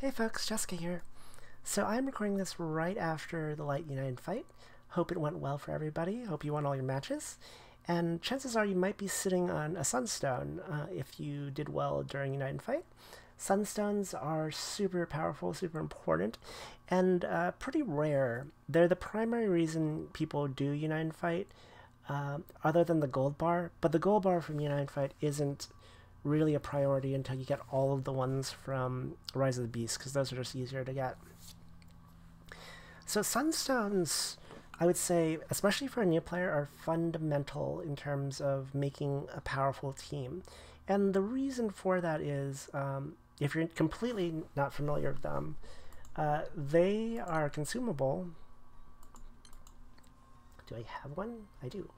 Hey folks, Jessica here. So I'm recording this right after the Light United fight. Hope it went well for everybody. Hope you won all your matches. And chances are you might be sitting on a Sunstone if you did well during United fight. Sunstones are super powerful, super important, and pretty rare. They're the primary reason people do United fight, other than the gold bar. But the gold bar from United fight isn't really a priority until you get all of the ones from Rise of the Beast, because those are just easier to get. So Sunstones, I would say, especially for a new player, are fundamental in terms of making a powerful team. And the reason for that is, if you're completely not familiar with them, they are consumable. Do I have one? I do.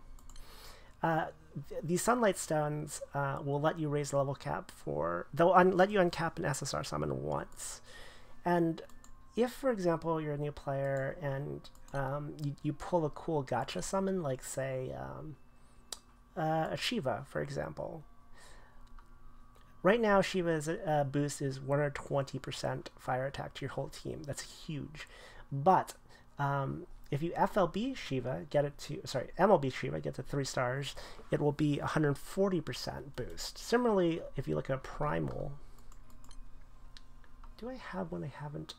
These Sunlight Stones will let you raise the level cap for... They'll let you uncap an SSR summon once. And if, for example, you're a new player and you pull a cool gacha summon, like, say, a Shiva, for example. Right now, Shiva's boost is 120% fire attack to your whole team. That's huge. But... if you FLB Shiva, get it to, sorry, MLB Shiva, get to 3 stars, it will be 140% boost. Similarly, if you look at Primal, do I have one I haven't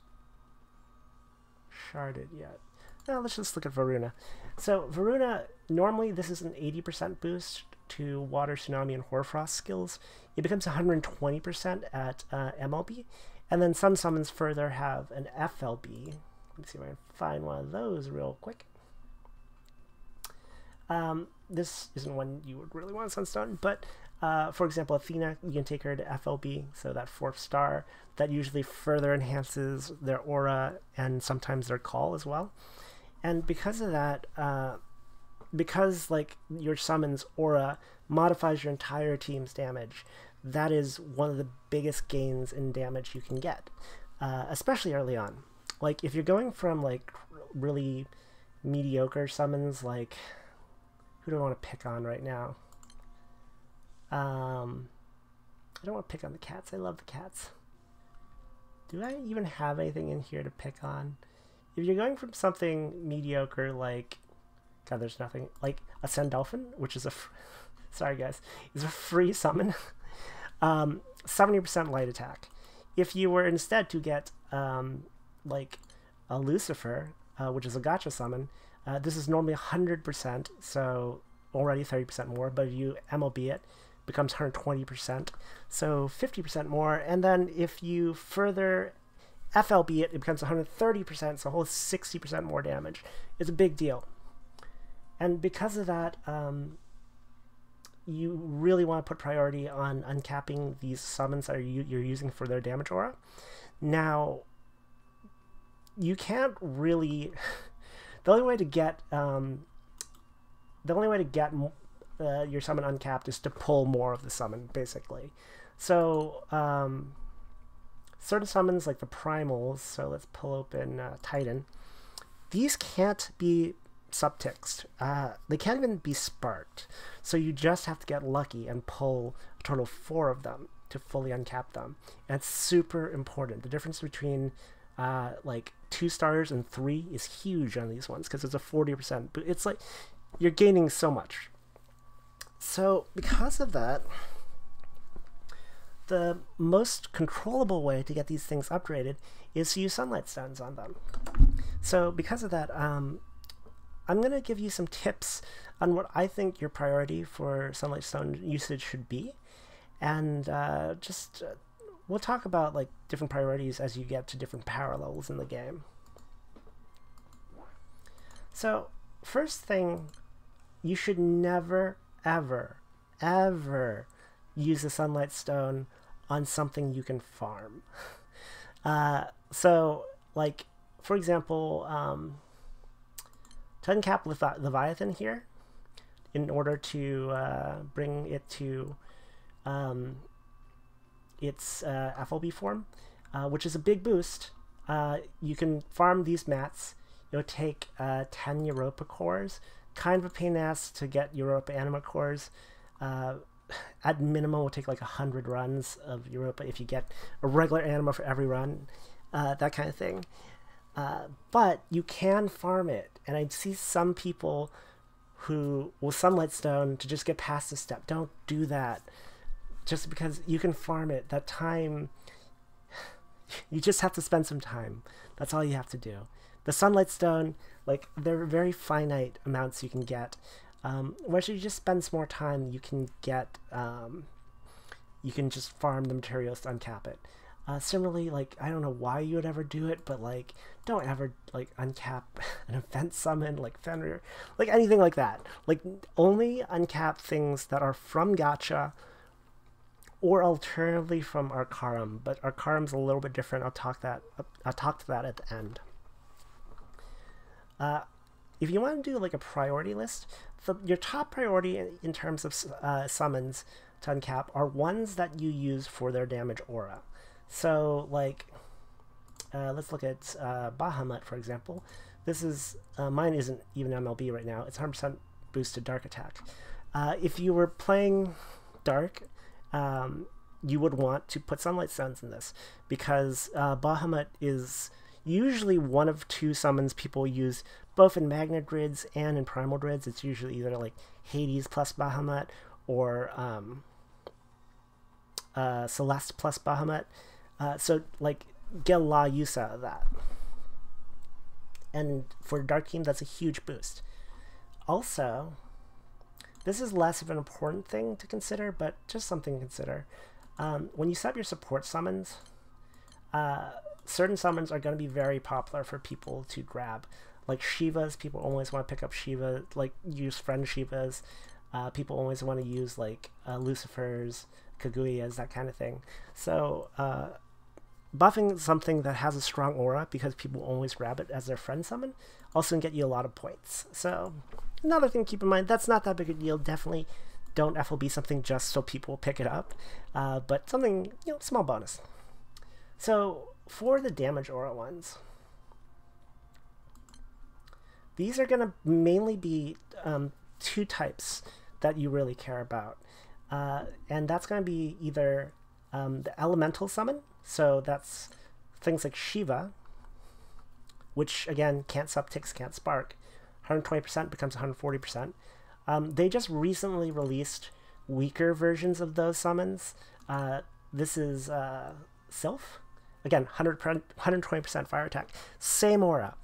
sharded yet? No, let's just look at Varuna. So Varuna, normally this is an 80% boost to Water, Tsunami, and Hoarfrost skills. It becomes 120% at MLB, and then some summons further have an FLB. Let's see if I can find one of those real quick. This isn't one you would really want Sunstone, but for example, Athena, you can take her to FLB, so that 4th star, that usually further enhances their aura and sometimes their call as well. And because of that, because like your summon's aura modifies your entire team's damage, that is one of the biggest gains in damage you can get, especially early on. Like, if you're going from, like, really mediocre summons, like, who do I want to pick on right now? I don't want to pick on the cats. I love the cats. Do I even have anything in here to pick on? If you're going from something mediocre, like, God, there's nothing, like a Sandalphon, which is a, sorry guys, is a free summon, 70% light attack. If you were instead to get, like a Lucifer, which is a gacha summon, this is normally 100%, so already 30% more, but if you MLB it, becomes 120%, so 50% more, and then if you further FLB it, it becomes 130%, so a whole 60% more damage. It's a big deal. And because of that, you really want to put priority on uncapping these summons that you're using for their damage aura. Now, you can't really... the only way to get your summon uncapped is to pull more of the summon, basically. So certain summons like the primals, so let's pull open Titan, these can't be subtixed. They can't even be sparked. So you just have to get lucky and pull a total of 4 of them to fully uncap them. And it's super important. The difference between like 2 stars and 3 is huge on these ones because it's a 40%, but it's like you're gaining so much. So because of that, the most controllable way to get these things upgraded is to use Sunlight Stones on them. So because of that, I'm going to give you some tips on what I think your priority for Sunlight Stone usage should be, and we'll talk about like different priorities as you get to different power levels in the game. So first thing, you should never, ever, ever use a Sunlight Stone on something you can farm. So like, for example, to uncap Leviathan here, in order to bring it to its FLB form, which is a big boost. You can farm these mats. It'll take 10 Europa cores. Kind of a pain in the ass to get Europa Anima cores. At minimum, it will take like 100 runs of Europa if you get a regular Anima for every run. that kind of thing. But you can farm it, and I see some people who will Sunlight Stone to just get past the step. Don't do that. Just because you can farm it, that time, you just have to spend some time. That's all you have to do. The Sunlight Stone, like, they're very finite amounts you can get. Whereas you just spend some more time, you can get, you can just farm the materials to uncap it. Similarly, like, I don't know why you would ever do it, but, like, don't ever, like, uncap an event summon, like Fenrir, like, anything like that. Like, only uncap things that are from gacha, or alternatively from Arcarum, but Arcarum's a little bit different. I'll talk to that at the end. If you want to do, like, a priority list, your top priority in terms of summons to uncap are ones that you use for their damage aura. So, like, let's look at Bahamut, for example. This is, mine isn't even MLB right now. It's 100% boosted Dark Attack. If you were playing Dark, you would want to put Sunlight Stones in this, because Bahamut is usually one of two summons people use, both in Magna Grids and in Primal Grids. It's usually either, like, Hades plus Bahamut, or Celeste plus Bahamut. So, like, get a lot of use out of that. And for Dark Team, that's a huge boost. Also, this is less of an important thing to consider, but just something to consider. When you set up your support summons, certain summons are going to be very popular for people to grab. Like Shivas, people always want to pick up Shiva, like, use friend Shivas. People always want to use, like, Lucifers, Kaguyas, that kind of thing. So, buffing something that has a strong aura, because people always grab it as their friend summon, also can get you a lot of points. So, another thing to keep in mind, that's not that big a deal. Definitely don't FOB something just so people pick it up, but something, you know, small bonus. So, for the damage aura ones, these are going to mainly be two types that you really care about. And that's going to be either the elemental summon, so that's things like Shiva, which again can't subtix, can't spark. 120% becomes 140%. They just recently released weaker versions of those summons. This is Sylph. Again, 120% fire attack. Same aura,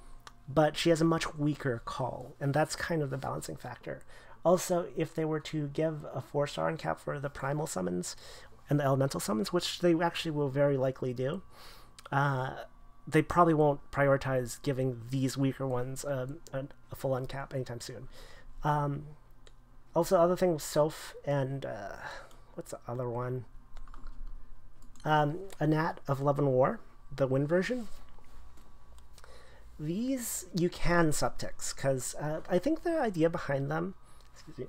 but she has a much weaker call, and that's kind of the balancing factor. Also, if they were to give a 4-star uncap for the Primal Summons and the Elemental Summons, which they actually will very likely do, they probably won't prioritize giving these weaker ones a full uncap anytime soon. Also, other things, Sylph and what's the other one? Anat of Love and War, the Wind version. These you can subtix, because I think the idea behind them, excuse me,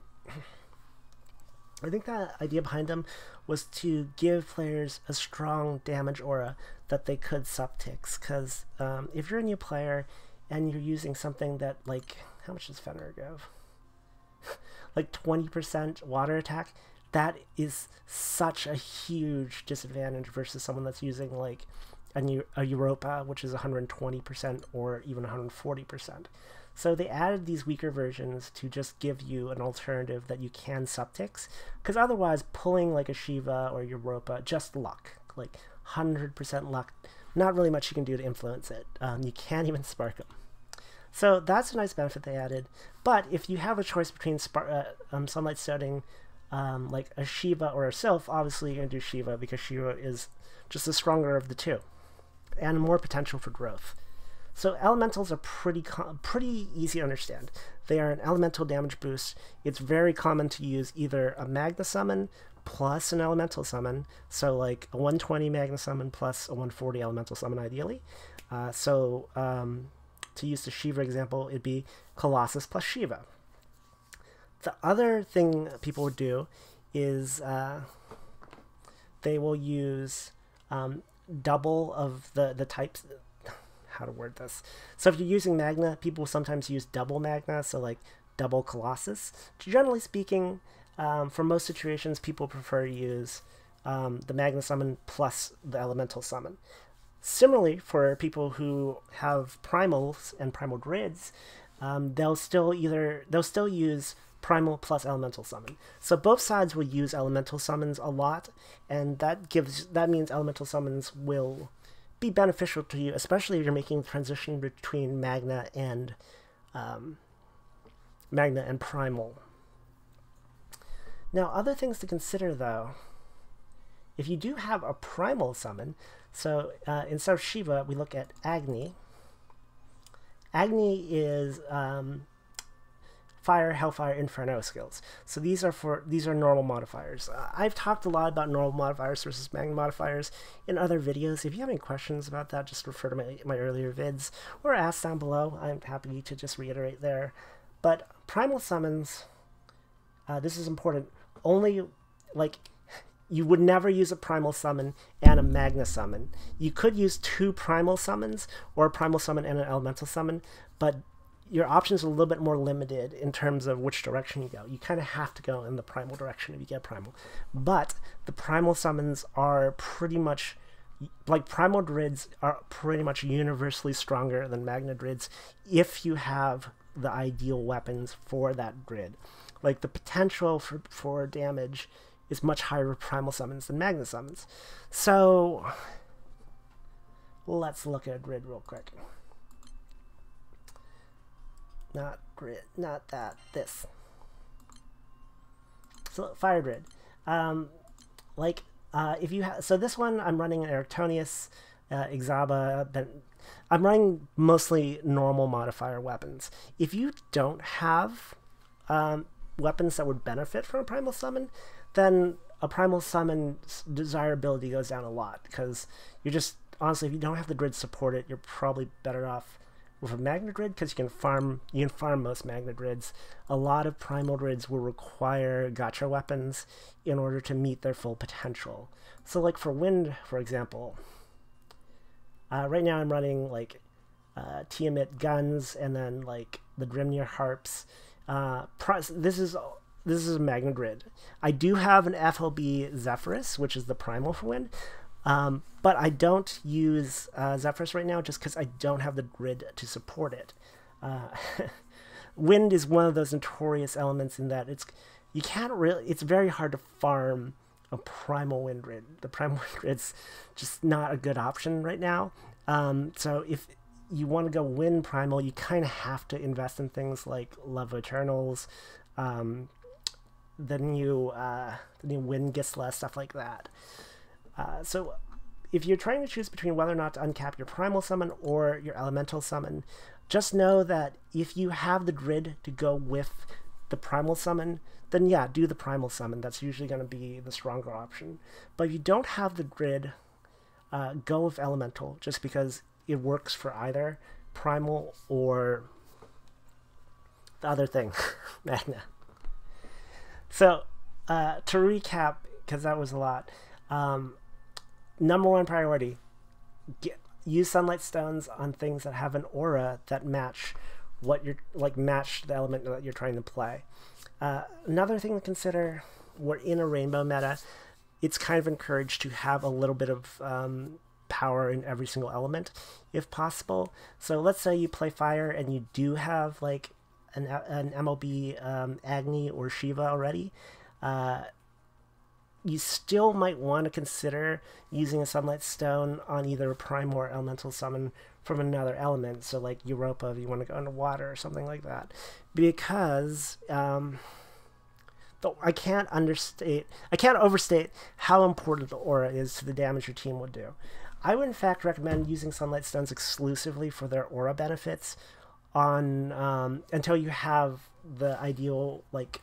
I think the idea behind them was to give players a strong damage aura that they could subtix, because if you're a new player and you're using something that, like, how much does Fenrir give? Like 20% water attack, that is such a huge disadvantage versus someone that's using, like, a Europa, which is 120% or even 140%. So they added these weaker versions to just give you an alternative that you can subtix, because otherwise pulling like a Shiva or Europa, just luck, like 100% luck, not really much you can do to influence it. You can't even spark them. So that's a nice benefit they added. But if you have a choice between Sunlight Stoning, like a Shiva or a Sylph, obviously you're going to do Shiva, because Shiva is just the stronger of the two and more potential for growth. So elementals are pretty easy to understand. They are an elemental damage boost. It's very common to use either a Magna Summon plus an elemental summon, so like a 120 Magna Summon plus a 140 elemental summon ideally. To use the Shiva example, it'd be Colossus plus Shiva. The other thing people would do is they will use double of the types. How to word this? So if you're using Magna, people sometimes use double Magna, so like double Colossus. Generally speaking, for most situations, people prefer to use the Magna Summon plus the Elemental Summon. Similarly, for people who have primals and primal grids, they'll still use primal plus elemental summon. So both sides will use elemental summons a lot, and that means elemental summons will be beneficial to you, especially if you're making the transition between Magna and Primal. Now, other things to consider, though, if you do have a Primal summon, so instead of Shiva, we look at Agni. Agni is Fire, Hellfire, Inferno skills. So these are normal modifiers. I've talked a lot about normal modifiers versus Magna modifiers in other videos. If you have any questions about that, just refer to my earlier vids or ask down below. I'm happy to just reiterate there. But Primal summons, this is important. Only, like, you would never use a Primal summon and a Magna summon. You could use 2 Primal summons or a Primal summon and an Elemental summon, but your options are a little bit more limited in terms of which direction you go. You kind of have to go in the Primal direction if you get Primal. But the Primal summons are pretty much, like, Primal Druids are pretty much universally stronger than Magna Druids if you have the ideal weapons for that grid. Like, the potential for damage is much higher with Primal summons than Magna summons. So let's look at a grid real quick. Not grid, not that, this. So fire grid. If you have, so this one I'm running an Erectonius, Ixaba, I'm running mostly normal modifier weapons. If you don't have weapons that would benefit from a Primal summon, then a Primal summon's desirability goes down a lot, because you're just, honestly, if you don't have the grid support it, you're probably better off with a Magna grid, because you can farm most Magna grids. A lot of Primal grids will require gacha weapons in order to meet their full potential. So, like, for Wind, for example, right now I'm running, like, Tiamat guns, and then, like, the Grimnir harps. This is a Magna grid. I do have an FLB Zephyrus, which is the Primal for Wind, but I don't use Zephyrus right now just because I don't have the grid to support it. Wind is one of those notorious elements in that it's very hard to farm a Primal Wind grid. The Primal Wind grid's just not a good option right now. So if you want to go Wind Primal, you kind of have to invest in things like Love Eternals, the new Wind Gisla, stuff like that. So if you're trying to choose between whether or not to uncap your Primal summon or your Elemental summon, just know that if you have the grid to go with the Primal summon, then yeah, do the Primal summon. That's usually going to be the stronger option. But if you don't have the grid, go with Elemental, just because it works for either Primal or the other thing, Magna. So, to recap, because that was a lot, number 1 priority, use Sunlight Stones on things that have an aura that match match the element that you're trying to play. Another thing to consider, we're in a rainbow meta. It's kind of encouraged to have a little bit of power in every single element, if possible. So let's say you play fire and you do have, like, an MLB Agni or Shiva already. You still might want to consider using a Sunlight Stone on either a Prime or Elemental summon from another element. So, like, Europa, if you want to go into water or something like that. Because I can't overstate how important the aura is to the damage your team would do. I would, in fact, recommend using Sunlight Stones exclusively for their aura benefits on until you have the ideal, like,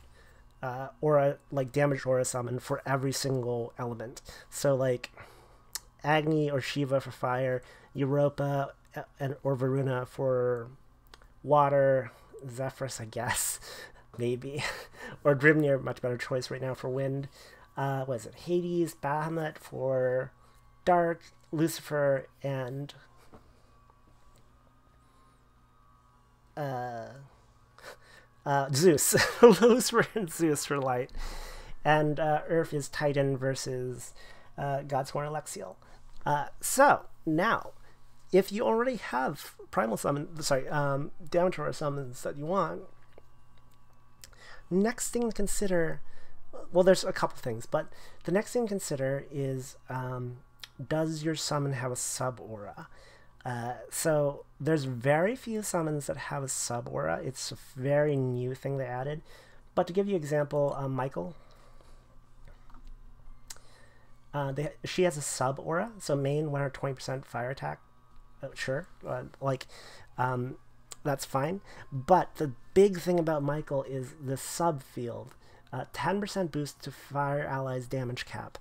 aura, like, damage aura summon for every single element. So, like, Agni or Shiva for fire, Europa or Varuna for water, Zephyrus, I guess, maybe, or Grimnir, much better choice right now for wind. What is it? Hades, Bahamut for dark, Lucifer, and Zeus. Lucifer and Zeus for light. And Earth is Titan versus Godsworn Alexiel. So, Now, if you already have Primal Summon, sorry, Damage Aura summons that you want, next thing to consider, well, there's a couple things, but the next thing to consider is, does your summon have a sub-aura? So there's very few summons that have a sub-aura. It's a very new thing they added. But to give you an example, Michael, she has a sub-aura, so main 120% fire attack. Sure, that's fine. But the big thing about Michael is the sub-field. 10% boost to fire allies damage cap.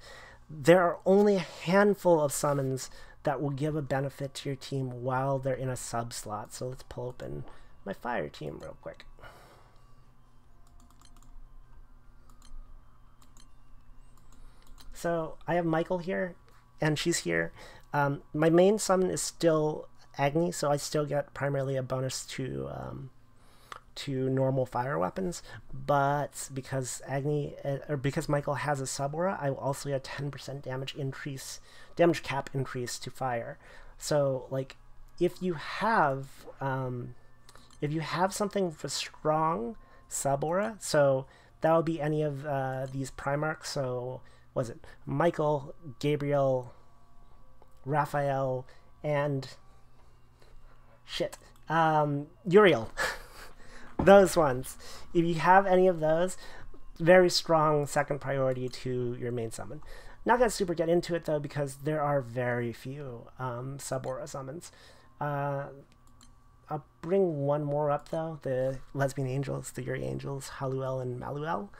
There are only a handful of summons that will give a benefit to your team while they're in a sub slot. So let's pull open my fire team real quick. So I have Michael here, and she's here. My main summon is still Agni, so I still get primarily a bonus to normal fire weapons, but because because Michael has a sub-aura, I will also get 10% damage cap increase to fire. So like if you have something with a strong sub-aura, so that would be any of these Primarchs, so was it Michael, Gabriel, Raphael, and Uriel. Those ones. If you have any of those, very strong second priority to your main summon. Not gonna super get into it though, because there are very few sub-aura summons. I'll bring one more up though, the Lesbian Angels, the Yuri Angels, Haluel and Maluel.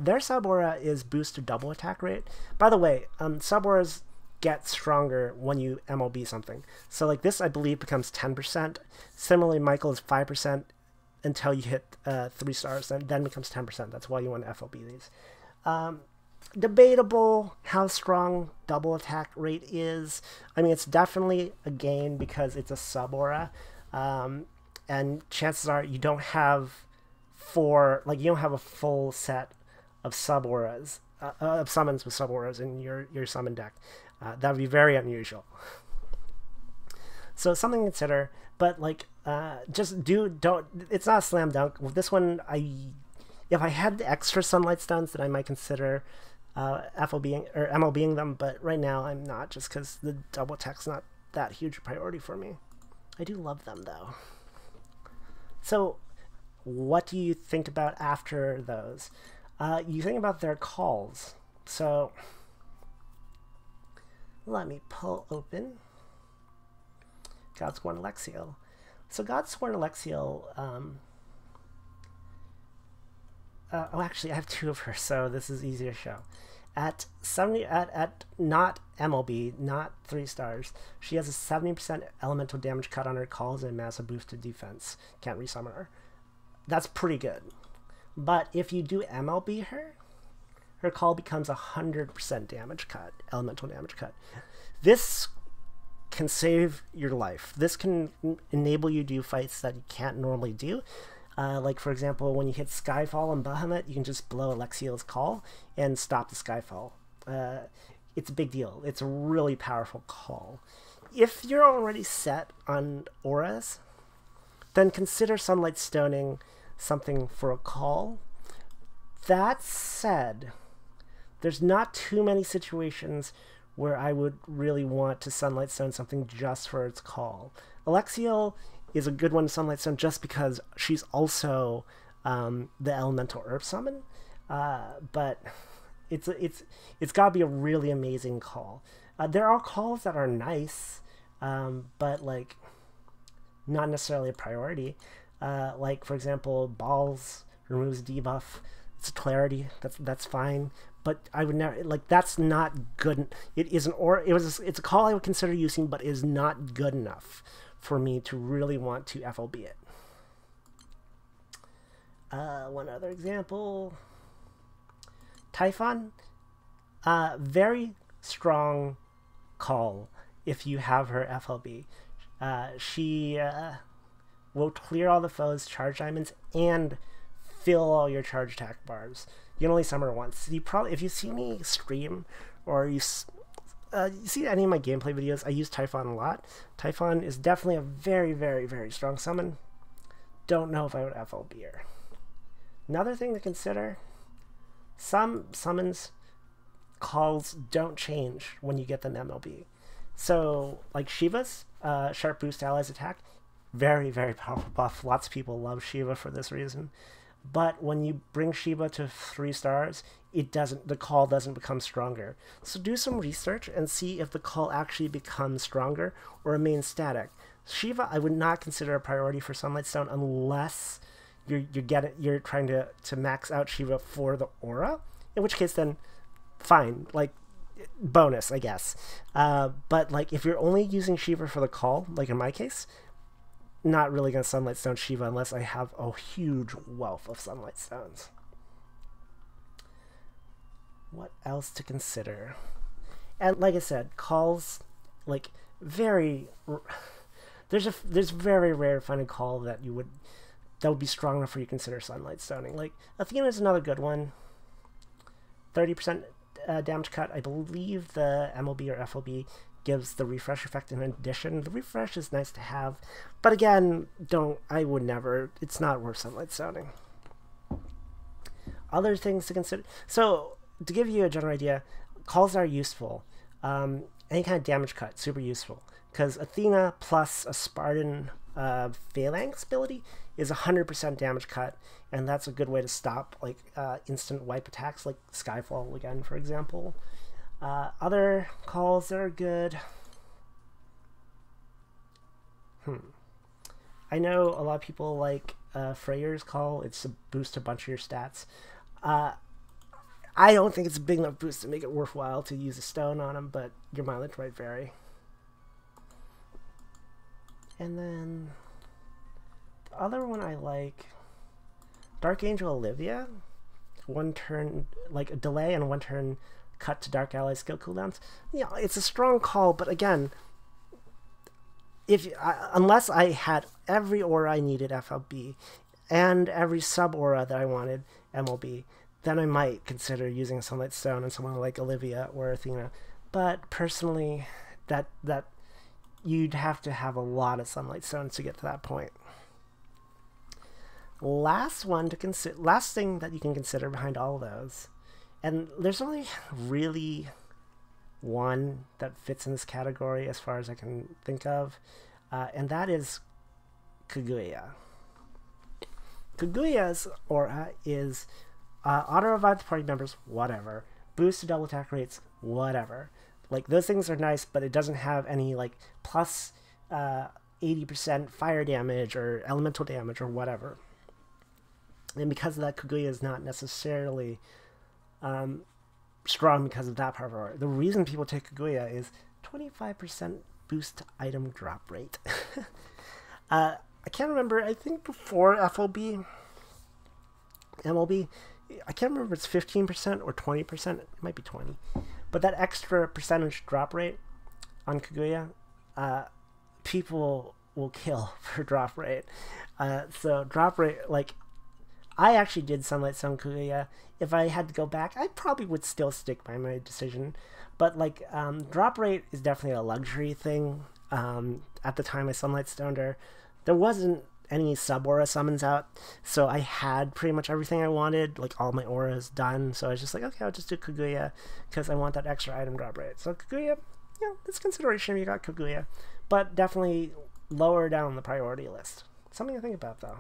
Their sub-aura is boost to double attack rate. By the way, sub-auras get stronger when you MLB something. So like this, I believe, becomes 10%. Similarly, Michael is 5%. Until you hit 3 stars, then becomes 10%. That's why you want to FLB these. Debatable how strong double attack rate is. I mean, it's definitely a gain because it's a sub-aura, and chances are you don't have you don't have a full set of sub-auras, of summons with sub-auras in your summon deck. That would be very unusual. So something to consider, but like, it's not a slam dunk. With this one, if I had the extra Sunlight Stones, then I might consider FLBing or MLBing them, but right now I'm not, just because the double attack's not that huge a priority for me. I do love them though. So what do you think about after those? You think about their calls. So let me pull open Godsworn Alexiel. So Godsworn Alexiel, oh, actually I have 2 of her, so this is easier to show. At not MLB, not 3 stars, she has a 70% elemental damage cut on her calls and massive boost to defense. Can't resummon her. That's pretty good. But if you do MLB her, her call becomes 100% damage cut, elemental damage cut. This can save your life. This can enable you to do fights that you can't normally do. Like, for example, when you hit Skyfall on Bahamut, you can just blow Alexiel's call and stop the Skyfall. It's a big deal. It's a really powerful call. If you're already set on auras, then consider Sunlight Stoning something for a call. That said, there's not too many situations where I would really want to Sunlight Stone something just for its call. Alexiel is a good one to Sunlight Stone just because she's also the Elemental Herb Summon, but it's got to be a really amazing call. There are calls that are nice, but like not necessarily a priority. Like, for example, Balls removes debuff. It's a clarity. That's fine. But I would never, like, that's not good. It isn't, or it's a call I would consider using, but is not good enough for me to really want to FLB it. One other example, Typhon, very strong call if you have her FLB. She will clear all the foes' charge diamonds and fill all your charge attack bars. You can only summon her once. You probably, if you see me stream or you you see any of my gameplay videos, I use Typhon a lot. Typhon is definitely a very, very, very strong summon. Don't know if I would FLB her. Another thing to consider, some summons calls don't change when you get them MLB. So, like Shiva's Sharp Boost Allies Attack, very, very powerful buff. Lots of people love Shiva for this reason. But when you bring Shiva to 3 stars, the call doesn't become stronger. So do some research and see if the call actually becomes stronger or remains static. Shiva, I would not consider a priority for Sunlight Stone unless you're trying to max out Shiva for the aura, in which case then fine, like bonus, I guess. But like if you're only using Shiva for the call, like in my case, not really going to Sunlight Stone Shiva unless I have a huge wealth of Sunlight Stones. What else to consider? And like I said, calls, like there's very rare to find a call that would be strong enough for you to consider Sunlight Stoning. Like Athena is another good one. 30% damage cut. I believe the MLB or FLB gives the refresh effect in addition. The refresh is nice to have, but again, I would never, it's not worth Sunlight Stoning. Other things to consider. So, to give you a general idea, calls are useful. Any kind of damage cut, super useful. Because Athena plus a Spartan Phalanx ability is 100% damage cut, and that's a good way to stop like instant wipe attacks like Skyfall again, for example. Other calls that are good. I know a lot of people like Freyr's call. It's to boost a bunch of your stats. I don't think it's a big enough boost to make it worthwhile to use a stone on him, but your mileage might vary. And then the other one I like, Dark Angel Olivia. 1 turn, like a delay and 1 turn cut to Dark Ally skill cooldowns. Yeah, it's a strong call, but again, unless I had every aura I needed FLB and every sub aura that I wanted MLB, then I might consider using Sunlight Stone on someone like Olivia or Athena. But personally, that you'd have to have a lot of Sunlight Stones to get to that point. Last thing that you can consider behind all of those, and there's only really one that fits in this category as far as I can think of, and that is Kaguya. Kaguya's aura is auto-revive the party members, whatever. Boost to double attack rates, whatever. Like, those things are nice, but it doesn't have any, like, plus 80% fire damage or elemental damage or whatever. And because of that, Kaguya is not necessarily strong because of that part of our. The reason people take Kaguya is 25% boost to item drop rate. I can't remember. I think before FLB, MLB, I can't remember if it's 15% or 20%. It might be 20. But that extra percentage drop rate on Kaguya, people will kill for drop rate. So drop rate, like, I actually did Sunlight Stone Kaguya. If I had to go back, I probably would still stick by my decision. But, like, drop rate is definitely a luxury thing. At the time I Sunlight Stoned her, there wasn't any sub-aura summons out, so I had pretty much everything I wanted, like all my auras done, so I was just like, okay, I'll just do Kaguya, because I want that extra item drop rate. So Kaguya, yeah, it's consideration if you got Kaguya, but definitely lower down the priority list. Something to think about, though.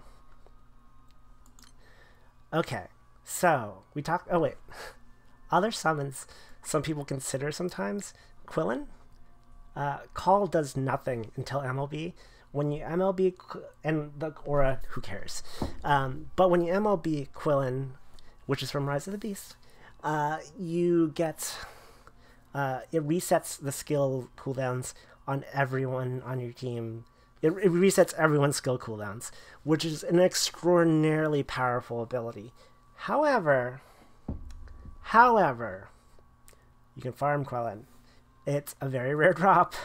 Okay, so we talked, oh wait, other summons some people consider sometimes. Quillen, Call does nothing until MLB. When you MLB, and the aura, who cares? But when you MLB Quillen, which is from Rise of the Beast, you get, it resets the skill cooldowns on everyone on your team. It resets everyone's skill cooldowns, which is an extraordinarily powerful ability. However, you can farm Quillen. It's a very rare drop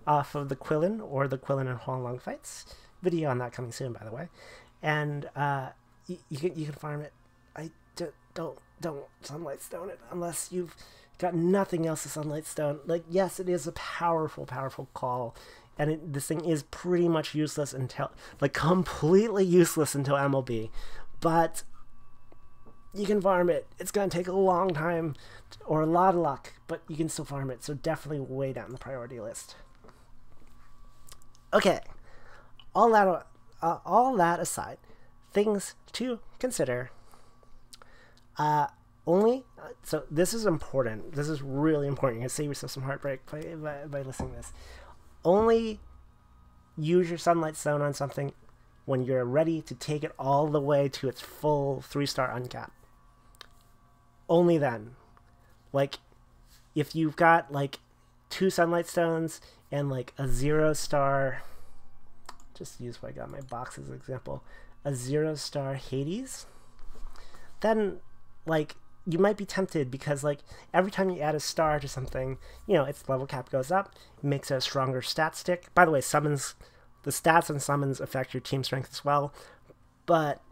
off of the Quillen or the Quillen and Huanglong fights. Video on that coming soon, by the way. And you can farm it. I don't Sunlight Stone it unless you've got nothing else to Sunlight Stone. Like, yes, it is a powerful, powerful call, and this thing is pretty much useless until, like, completely useless until MLB, but you can farm it. It's going to take a long time or a lot of luck, but you can still farm it, so definitely way down the priority list. Okay, all that aside, things to consider. So this is important. This is really important. You're going to save yourself some heartbreak by listening to this. Only use your Sunlight Stone on something when you're ready to take it all the way to its full 3-star uncap. Only then. Like, if you've got, like, 2 Sunlight Stones and, like, a 0-star... Just use what I got my box as an example. A 0-star Hades, then, like, you might be tempted because, like, every time you add a star to something, you know, its level cap goes up, it makes it a stronger stat stick. By the way, summons, the stats on summons affect your team strength as well, but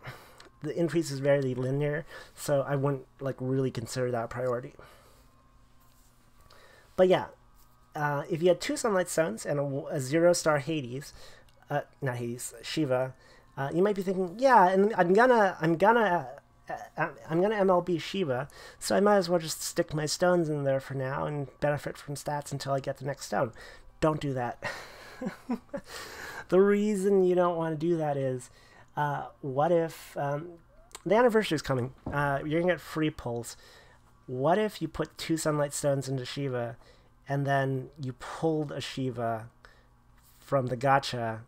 the increase is very linear, so I wouldn't, like, really consider that a priority. But yeah, if you had 2 Sunlight Stones and a 0-star Hades, not Hades, Shiva, you might be thinking, yeah, and I'm gonna MLB Shiva, so I might as well just stick my stones in there for now and benefit from stats until I get the next stone. Don't do that. The reason you don't want to do that is, what if, the anniversary is coming, you're gonna get free pulls. What if you put 2 Sunlight Stones into Shiva, and then you pulled a Shiva from the gacha?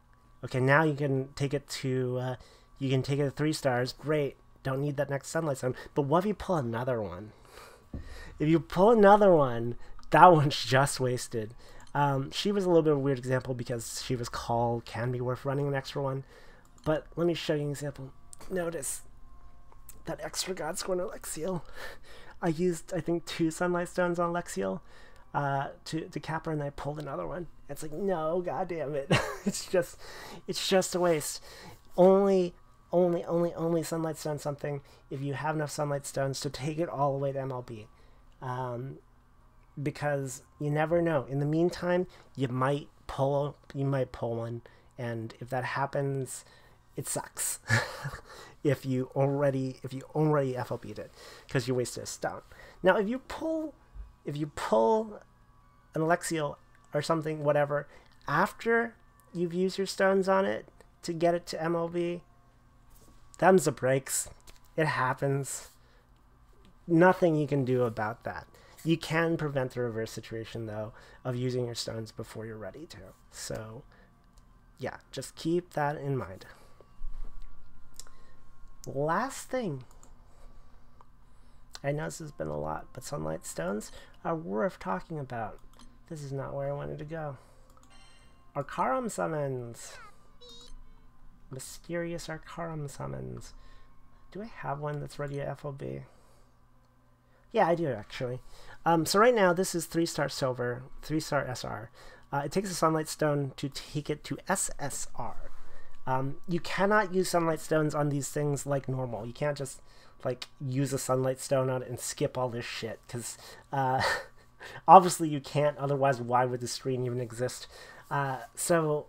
Okay, now you can take it to, 3 stars, great. Don't need that next Sunlight Stone. But what if you pull another one? If you pull another one, that one's just wasted. Shiva's a little bit of a weird example because Shiva's call can be worth running an extra one. But let me show you an example. Notice that extra God Scorn Alexiel. I used, I think, 2 Sunlight Stones on Alexiel to cap her, and I pulled another one. It's like, no, god damn it. it's just a waste. Only Sunlight Stone something if you have enough Sunlight Stones to take it all the way to MLB. Because you never know. In the meantime, you might pull one, and if that happens, it sucks. if you already FLB'd it, because you wasted a stone. Now, if you pull an Alexiel or something, whatever, after you've used your stones on it to get it to MLB, them's the breaks. It happens. Nothing you can do about that. You can prevent the reverse situation, though, of using your stones before you're ready to. So, yeah, just keep that in mind. Last thing. I know this has been a lot, but Sunlight Stones are worth talking about. This is not where I wanted to go. Arcarum Summons. Mysterious Arcarum Summons. Do I have one that's ready to FOB? Yeah, I do, actually. So right now, this is 3-star silver, 3-star SR. It takes a Sunlight Stone to take it to SSR. You cannot use Sunlight Stones on these things like normal. You can't just, like, use a Sunlight Stone on it and skip all this shit, because obviously you can't, otherwise why would the screen even exist? So,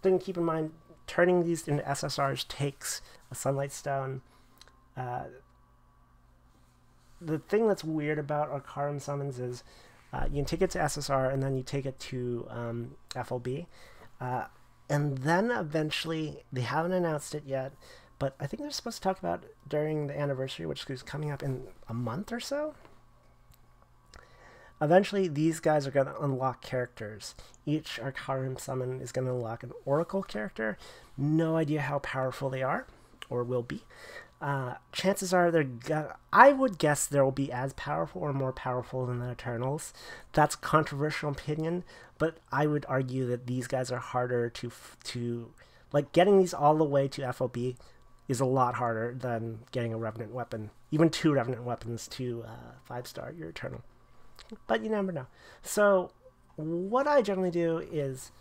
then keep in mind, turning these into SSRs takes a Sunlight Stone. The thing that's weird about Arcarum Summons is you can take it to SSR and then you take it to FLB. And then eventually, they haven't announced it yet, but I think they're supposed to talk about it during the anniversary, which is coming up in a month or so. Eventually, these guys are going to unlock characters. Each Arcarum Summon is going to unlock an Oracle character. No idea how powerful they are, or will be. Chances are I would guess they will be as powerful or more powerful than the Eternals. That's a controversial opinion, but I would argue that these guys are harder to like, getting these all the way to FOB is a lot harder than getting a Revenant weapon. Even 2 Revenant weapons to 5-star your Eternal. But you never know. So what I generally do is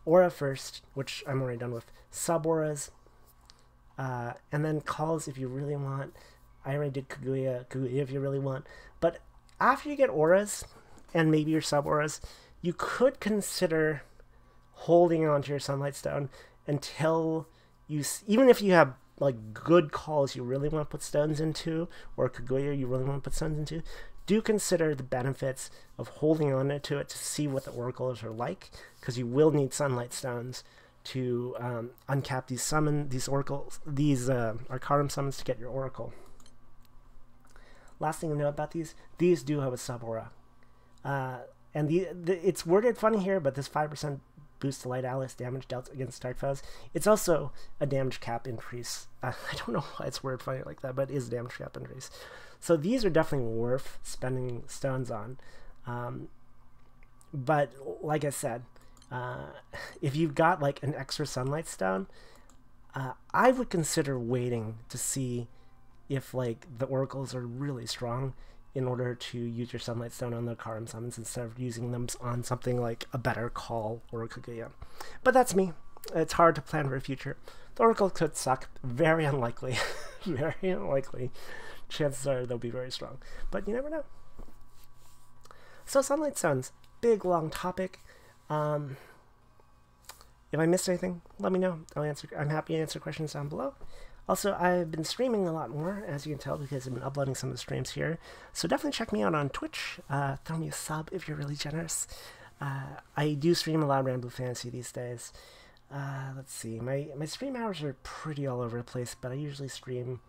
Aura first, which I'm already done with, sub-auras, and then calls if you really want. I already did Kaguya if you really want. But after you get auras, and maybe your sub-auras, you could consider holding on to your Sunlight Stone until you, even if you have like good calls you really want to put stones into, or Kaguya you really want to put stones into, do consider the benefits of holding on to it to see what the oracles are like, because you will need Sunlight Stones to uncap these oracles, these Arcanum summons to get your oracle. Last thing to know about these do have a sub-aura. And it's worded funny here, but this 5% boost to Light Alice damage dealt against Dark foes. It's also a damage cap increase. I don't know why it's worded funny like that, but it is a damage cap increase. So these are definitely worth spending stones on. But like I said, if you've got like an extra Sunlight Stone, I would consider waiting to see if like the oracles are really strong in order to use your Sunlight Stone on the Arcanum summons instead of using them on something like a better call or a Kaguya. But that's me. It's hard to plan for the future. The oracle could suck. Very unlikely. Very unlikely. Chances are they'll be very strong. But you never know. So Sunlight Stones, big long topic. If I missed anything, let me know. I'm happy to answer questions down below. Also, I've been streaming a lot more, as you can tell, because I've been uploading some of the streams here. So definitely check me out on Twitch. Throw me a sub if you're really generous. I do stream a lot of Granblue Fantasy these days. Let's see. My stream hours are pretty all over the place, but I usually stream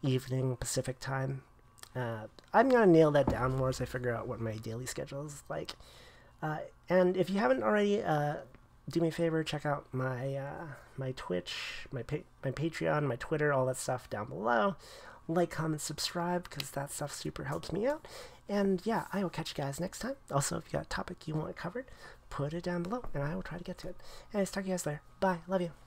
evening Pacific time. I'm going to nail that down more as I figure out what my daily schedule is like. And if you haven't already, do me a favor, check out my my Twitch, my Patreon, my Twitter, all that stuff down below. Like, comment, subscribe, because that stuff super helps me out. And yeah, I will catch you guys next time. Also, if you got a topic you want covered, put it down below, and I will try to get to it. Anyways, talk to you guys later. Bye. Love you.